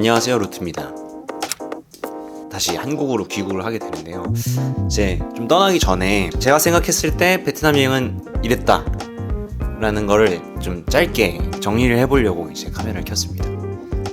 안녕하세요, 루트입니다. 다시 한국으로 귀국을 하게 되는데요. 이제 좀 떠나기 전에 제가 생각했을 때 베트남 여행은 이랬다 라는 거를 좀 짧게 정리를 해보려고 이제 카메라를 켰습니다.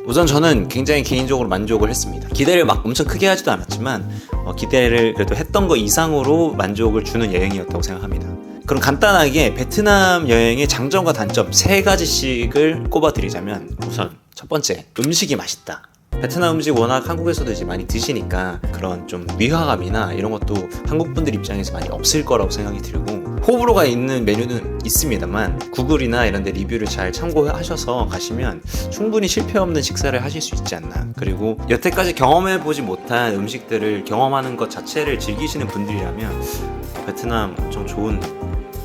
우선 저는 굉장히 개인적으로 만족을 했습니다. 기대를 막 엄청 크게 하지도 않았지만 기대를 그래도 했던 거 이상으로 만족을 주는 여행이었다고 생각합니다. 그럼 간단하게 베트남 여행의 장점과 단점 3가지씩을 꼽아드리자면, 우선 첫 번째, 음식이 맛있다. 베트남 음식 워낙 한국에서도 이제 많이 드시니까 그런 좀 위화감이나 이런 것도 한국 분들 입장에서 많이 없을 거라고 생각이 들고, 호불호가 있는 메뉴는 있습니다만 구글이나 이런 데 리뷰를 잘 참고하셔서 가시면 충분히 실패 없는 식사를 하실 수 있지 않나. 그리고 여태까지 경험해보지 못한 음식들을 경험하는 것 자체를 즐기시는 분들이라면 베트남 엄청 좋은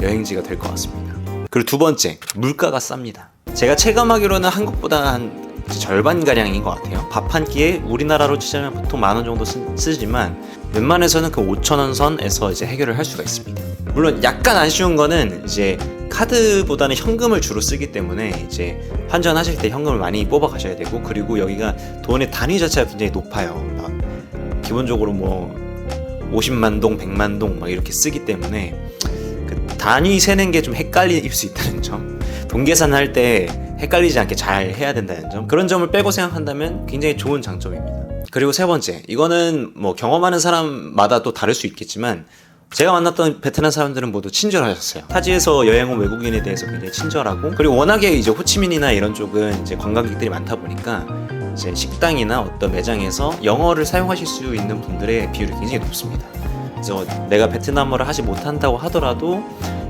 여행지가 될 것 같습니다. 그리고 두 번째, 물가가 쌉니다. 제가 체감하기로는 한국보다 한 절반가량인 것 같아요. 밥 한 끼에 우리나라로 치자면 보통 10,000원 정도 쓰지만 웬만해서는 그 5,000원 선에서 이제 해결을 할 수가 있습니다. 물론 약간 아쉬운 거는 이제 카드보다는 현금을 주로 쓰기 때문에 이제 환전하실 때 현금을 많이 뽑아 가셔야 되고, 그리고 여기가 돈의 단위 자체가 굉장히 높아요. 막 기본적으로 뭐 50만 동, 100만 동 막 이렇게 쓰기 때문에 그 단위 세는 게 좀 헷갈릴 수 있다는 점, 돈 계산할 때 헷갈리지 않게 잘 해야 된다는 점, 그런 점을 빼고 생각한다면 굉장히 좋은 장점입니다. 그리고 세 번째, 이거는 뭐 경험하는 사람마다 또 다를 수 있겠지만 제가 만났던 베트남 사람들은 모두 친절하셨어요. 타지에서 여행 온 외국인에 대해서 굉장히 친절하고, 그리고 워낙에 이제 호치민이나 이런 쪽은 이제 관광객들이 많다 보니까 이제 식당이나 어떤 매장에서 영어를 사용하실 수 있는 분들의 비율이 굉장히 높습니다. 그래서 내가 베트남어를 하지 못한다고 하더라도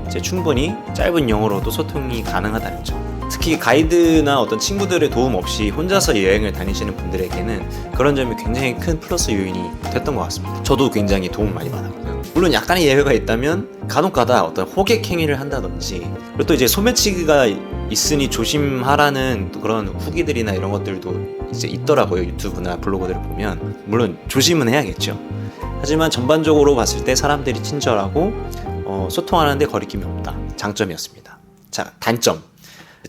이제 충분히 짧은 영어로도 소통이 가능하다는 점. 특히 가이드나 어떤 친구들의 도움 없이 혼자서 여행을 다니시는 분들에게는 그런 점이 굉장히 큰 플러스 요인이 됐던 것 같습니다. 저도 굉장히 도움 많이 받았고요. 물론 약간의 예외가 있다면 간혹가다 어떤 호객 행위를 한다든지, 그리고 또 이제 소매치기가 있으니 조심하라는 그런 후기들이나 이런 것들도 이제 있더라고요. 유튜브나 블로그들을 보면. 물론 조심은 해야겠죠. 하지만 전반적으로 봤을 때 사람들이 친절하고 소통하는데 거리낌이 없다. 장점이었습니다. 자, 단점.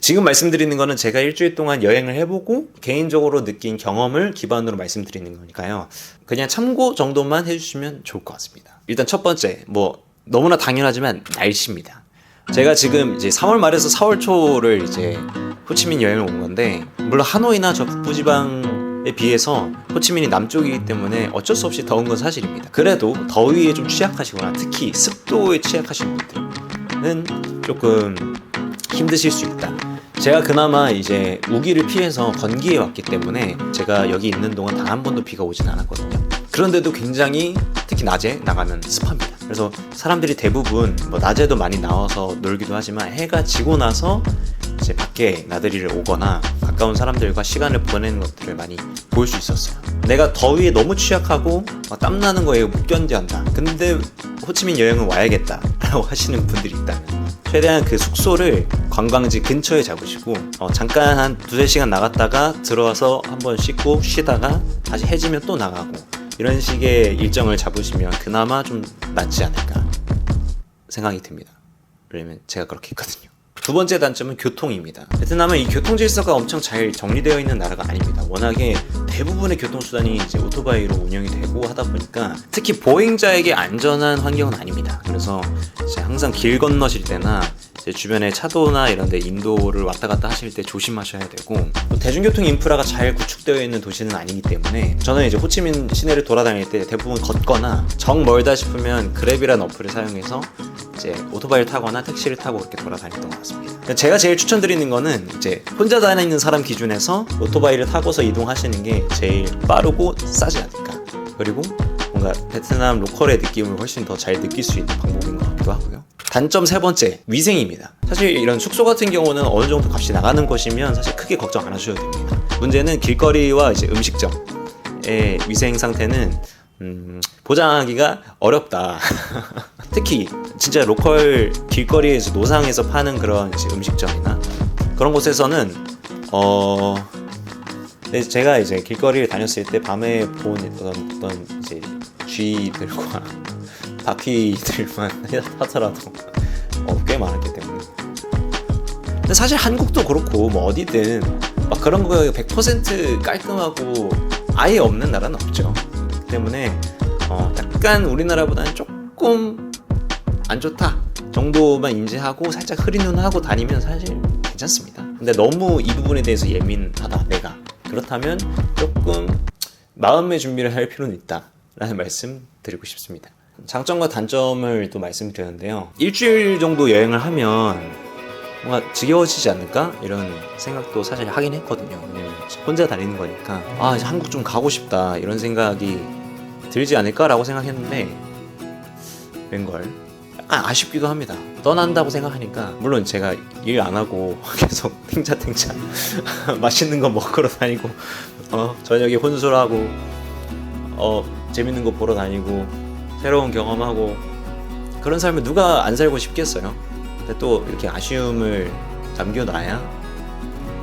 지금 말씀드리는 거는 제가 일주일 동안 여행을 해보고 개인적으로 느낀 경험을 기반으로 말씀드리는 거니까요. 그냥 참고 정도만 해주시면 좋을 것 같습니다. 일단 첫 번째, 뭐 너무나 당연하지만 날씨입니다. 제가 지금 이제 3월 말에서 4월 초를 이제 호치민 여행을 온 건데, 물론 하노이나 저 북부지방에 비해서 호치민이 남쪽이기 때문에 어쩔 수 없이 더운 건 사실입니다. 그래도 더위에 좀 취약하시거나 특히 습도에 취약하신 분들은 조금 힘드실 수 있다. 제가 그나마 이제 우기를 피해서 건기에 왔기 때문에 제가 여기 있는 동안 단 한 번도 비가 오진 않았거든요. 그런데도 굉장히 특히 낮에 나가면 습합니다. 그래서 사람들이 대부분 뭐 낮에도 많이 나와서 놀기도 하지만 해가 지고 나서 이제 밖에 나들이를 오거나 가까운 사람들과 시간을 보내는 것들을 많이 볼 수 있었어요. 내가 더위에 너무 취약하고 땀나는 거에 못 견뎌한다. 근데 호치민 여행은 와야겠다 라고 하시는 분들이 있다면 최대한 그 숙소를 관광지 근처에 잡으시고 잠깐 한 2-3시간 나갔다가 들어와서 한번 씻고 쉬다가 다시 해지면 또 나가고, 이런 식의 일정을 잡으시면 그나마 좀 낫지 않을까 생각이 듭니다. 왜냐면 제가 그렇게 했거든요. 두 번째 단점은 교통입니다. 베트남은 이 교통 질서가 엄청 잘 정리되어 있는 나라가 아닙니다. 워낙에 대부분의 교통수단이 이제 오토바이로 운영이 되고 하다 보니까 특히 보행자에게 안전한 환경은 아닙니다. 그래서 이제 항상 길 건너실 때나 이제 주변에 차도나 이런 데 인도를 왔다 갔다 하실 때 조심하셔야 되고, 대중교통 인프라가 잘 구축되어 있는 도시는 아니기 때문에 저는 이제 호치민 시내를 돌아다닐 때 대부분 걷거나 정 멀다 싶으면 그랩이라는 어플을 사용해서 이제 오토바이를 타거나 택시를 타고 그렇게 돌아다녔던 것 같습니다. 제가 제일 추천드리는 거는 이제 혼자 다니는 사람 기준에서 오토바이를 타고서 이동하시는 게 제일 빠르고 싸지 않을까. 그리고 뭔가 베트남 로컬의 느낌을 훨씬 더 잘 느낄 수 있는 방법인 것 같기도 하고요. 단점 세 번째, 위생입니다. 사실 이런 숙소 같은 경우는 어느 정도 값이 나가는 것이면 사실 크게 걱정 안 하셔도 됩니다. 문제는 길거리와 이제 음식점의 위생 상태는 보장하기가 어렵다. 특히 진짜 로컬 길거리에서 노상에서 파는 그런 이제 음식점이나 그런 곳에서는 제가 이제 길거리를 다녔을 때 밤에 본 어떤 이제 쥐들과 바퀴들만 하더라도 꽤 많았기 때문에. 근데 사실 한국도 그렇고 뭐 어디든 막 그런 거 100% 깔끔하고 아예 없는 나라는 없죠. 때문에 약간 우리나라보다는 조금 안 좋다 정도만 인지하고 살짝 흐리눈하고 다니면 사실 괜찮습니다. 근데 너무 이 부분에 대해서 예민하다 내가, 그렇다면 조금 마음의 준비를 할 필요는 있다 라는 말씀 드리고 싶습니다. 장점과 단점을 또 말씀드렸는데요, 일주일 정도 여행을 하면 뭔가 지겨워지지 않을까 이런 생각도 사실 하긴 했거든요. 왜냐면 혼자 다니는 거니까 이제 한국 좀 가고 싶다 이런 생각이 들지 않을까라고 생각했는데 웬걸 약간 아쉽기도 합니다. 떠난다고 생각하니까, 물론 제가 일 안 하고 계속 탱자탱자 맛있는 거 먹으러 다니고 저녁에 혼술하고 재밌는 거 보러 다니고 새로운 경험하고 그런 삶을 누가 안 살고 싶겠어요. 근데 또 이렇게 아쉬움을 남겨놔야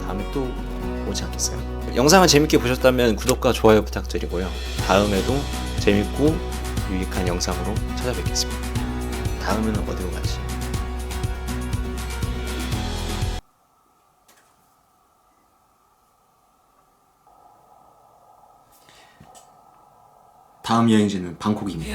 다음에 또 오지 않겠어요. 영상을 재밌게 보셨다면 구독과 좋아요 부탁드리고요. 다음에도 재밌고 유익한 영상으로 찾아뵙겠습니다. 다음에는 어디로 가지? 다음 여행지는 방콕입니다.